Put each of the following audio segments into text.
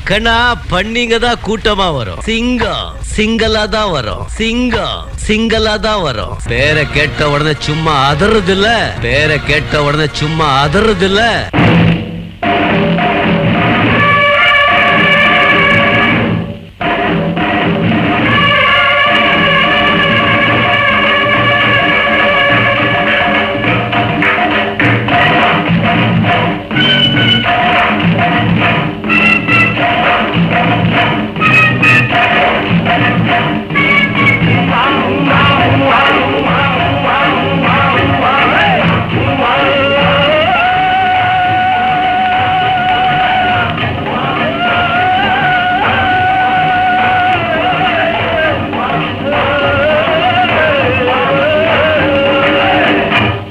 கண்ணா பண்ணிங்க தான் கூட்டமா வரும். சிங்கம் சிங்களா தான் வரும். சிங்கம் சிங்களா தான் வரும். பேரை கேட்ட உடனே சும்மா அதறது இல்ல. பேரை கேட்ட உடனே சும்மா அதறது இல்ல.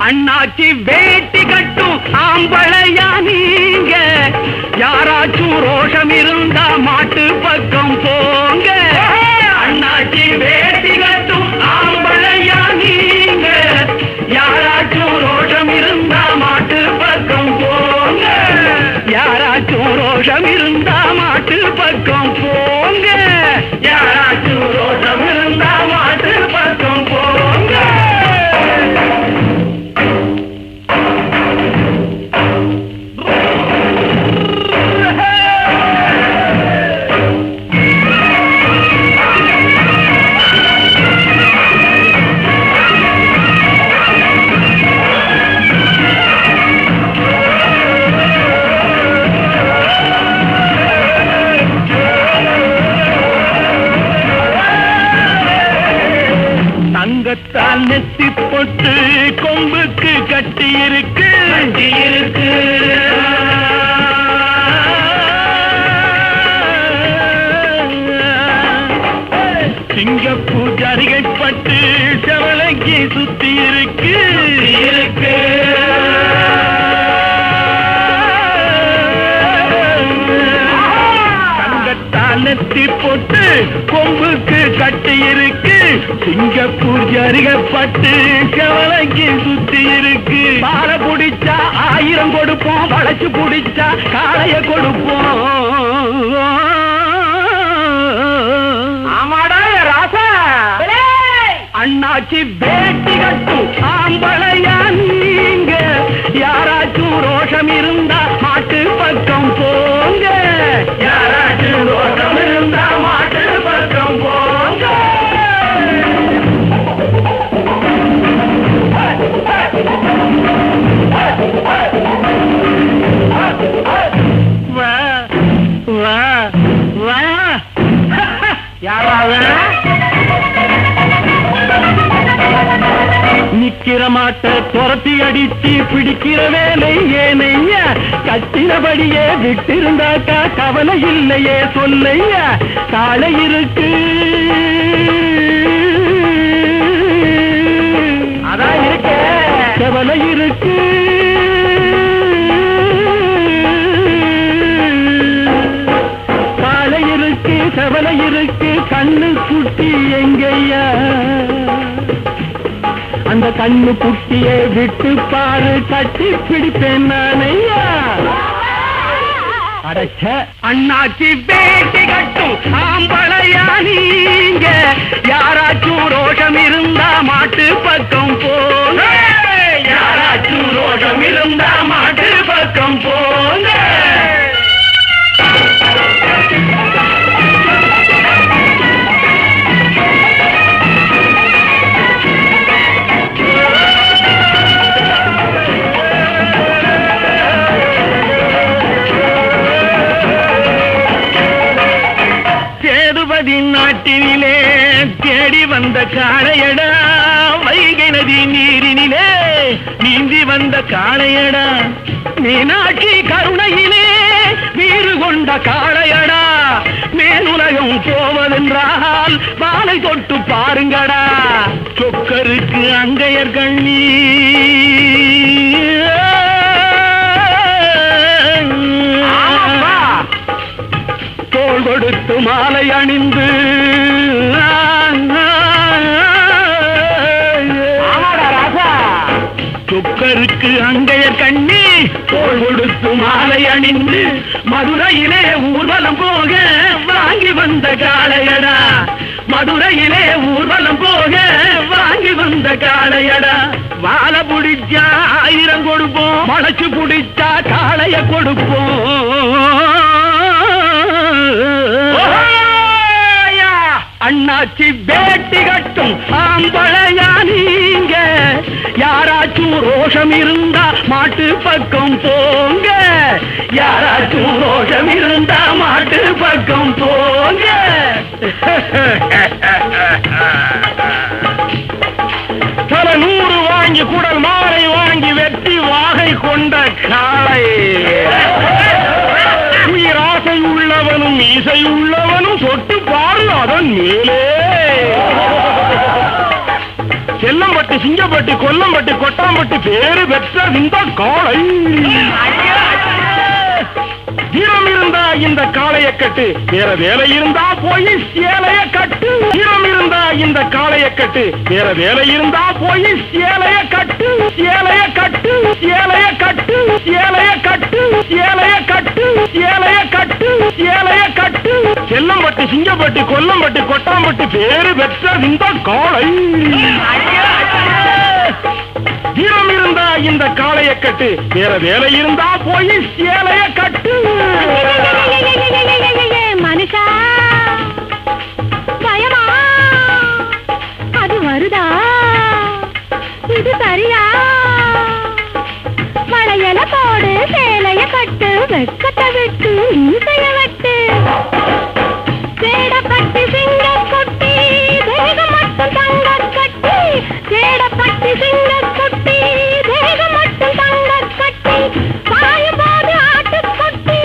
அண்ணாச்சி வேட்டி கட்டும் ஆம்பளையா நீங்க, யாராச்சும் ரோஷம் இருந்தா மாட்டு பக்கம் போங்க. அண்ணாச்சி வேட்டி கட்டும் ஆம்பளையா நீங்க, யாராச்சும் ரோஷம் இருந்தா மாட்டு பக்கம் போங்க. யாராச்சும் ரோஷம் இருந்தா மாட்டு பக்கம் போங்க. யாராச்சும் ரோஷம் இருந்தா மாட்டு பக்கம் போங்க. தங்கத்தால் நெத்தி போட்டு கொம்புக்கு கட்டி இருக்கு. சிங்கப்பூர் ஜரிகை பட்டு செவலைக்கு சுத்தி இருக்கு. தங்கத்தால் நெத்தி போட்டு கொம்புக்கு கட்டி இருக்கு. சிங்கப்பூர் ஜரிகப்பட்டு கவலைக்கு சுத்தி இருக்கு. பால புடிச்சா 1000 கொடுப்போம், வளைச்சு புடிச்சா காளைய கொடுப்போம். ஆமாடா ராசா. அண்ணாச்சி வேட்டி கட்டும் ஆம்பளையா நீங்க, யாராச்சும் ரோஷம் இருந்தா மாட்டு பக்கம் போங்க. யாராச்சும் ரோஷம் இருந்தா மாட்டு பக்கம் போங்க. நிக்கிற மாட்ட துரத்தி அடிச்சு பிடிக்கிற வேலை ஏனையா, கட்டினபடியே விட்டிருந்தாக்கா கவலை இல்லையே சொல்லையா. காளை இருக்கு அதான் இருக்க, கவலை இருக்கு. காளை இருக்கு கவலை இருக்கு. கண்ணு குட்டி எங்கய்யா, அந்த கண்ணு குட்டியை விட்டு பாரு, கட்டி பிடிப்பேன் நானையா. அடைச்ச அண்ணாச்சி வேட்டி கட்டும் ஆம்பளையா நீங்க, யாராச்சும் ரோஷம் இருந்தா மாட்டு பக்கம் போங்க. யாராச்சும் ரோஷம் இருந்தா மாட்டு பக்கம் போங்க. நாட்டினிலே தேடி வந்த காளையடா, வைகை நதி நீரினிலே நீந்தி வந்த காளையடா. மீனாட்சி கருணையிலே வீறு கொண்ட காளையடா. மேலுலகம் போவதென்றால் வாளை தொட்டு பாருங்கடா. சொக்கருக்கு அங்கையர் கண்ணி தோள் கொடுத்து மாலை அணிந்து சொக்கருக்கு அங்கையர் கண்ணி தோள் கொடுத்து மாலை அணிந்து மதுரையிலே ஊர்வலம் போக வாங்கி வந்த காளையடா. மதுரையிலே ஊர்வலம் போக வாங்கி வந்த காளையடா. வாழ புடிச்சா 1000 கொடுப்போம், மலைச்சு புடிச்சா காளைய கொடுப்போம். அண்ணாச்சி பேட்டி கட்டும் ஆம்பளையா நீங்க, யாராச்சும் ரோஷம் இருந்தா மாட்டு பக்கம் போங்க. யாராச்சும் ரோஷம் இருந்தா மாட்டு பக்கம் போங்க. தல 100 வாங்கி குடல் மாலை வாங்கி வெட்டி வாகை கொண்ட காளை. உயிராசை உள்ளவனும் இசை உள்ளவனும் சொட்டு பாரு அதன் மேலே. செல்லம்பட்டி சிங்கப்பட்டி கொல்லம்பட்டி கொட்டாம்பட்டி பேரு பெற்ற இந்த காளை. வீரம் இருந்தா இந்த காளைய கட்டு, வேற வேலை இருந்தா போய் சேலைய கட்டு. வீரம் இருந்தா இந்த காளைய கட்டு, வேற வேலை இருந்தா போய் சேலைய கட்டு. சேலைய கட்டு, சேலைய கட்டு, சேலைய கட்டு, சேலைய கட்டு, சேலைய கட்டு, சேலைய கட்டு. செல்லம்பட்டி சிங்கப்பட்டி கொல்லம்பட்டி கொட்டாம்பட்டி பேரு பெற்ற இந்த காளை. வீரம் இருந்தா இந்த காளைய கட்டு, வேற வேலை இருந்தா போய் சேலைய கட்டு. மனுஷா பயமா அது வருதா, இது சரியா? வளையல போடு, சேலைய கட்டு, வெக்கத்தை விட்டு இசைய வெட்டு. சேடப்பட்டி சிங்க குட்டி, தேகம் மட்டும் தங்க கட்டி. சேடப்பட்டி சிங்க குட்டி, தேகம் மட்டும் தங்க கட்டி. பாயும் போது ஆட்டு குட்டி,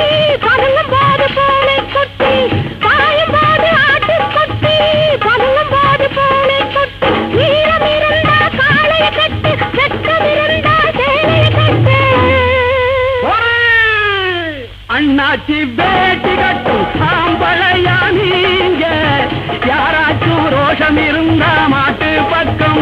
பதுங்கும் போது பூனை குட்டி. பாயும் போது ஆட்டு குட்டி, பதுங்கும் போது பூனை குட்டி. வீரம் இருந்தா காளைய கட்டு, வெட்கம் இருந்தா சேலைய கட்டு. அண்ணாச்சி பேட்டி கட்டும் ஆம்பளையா நீங்க, யாராச்சும் ரோஷம் இருந்தா மாட்டு பக்கம்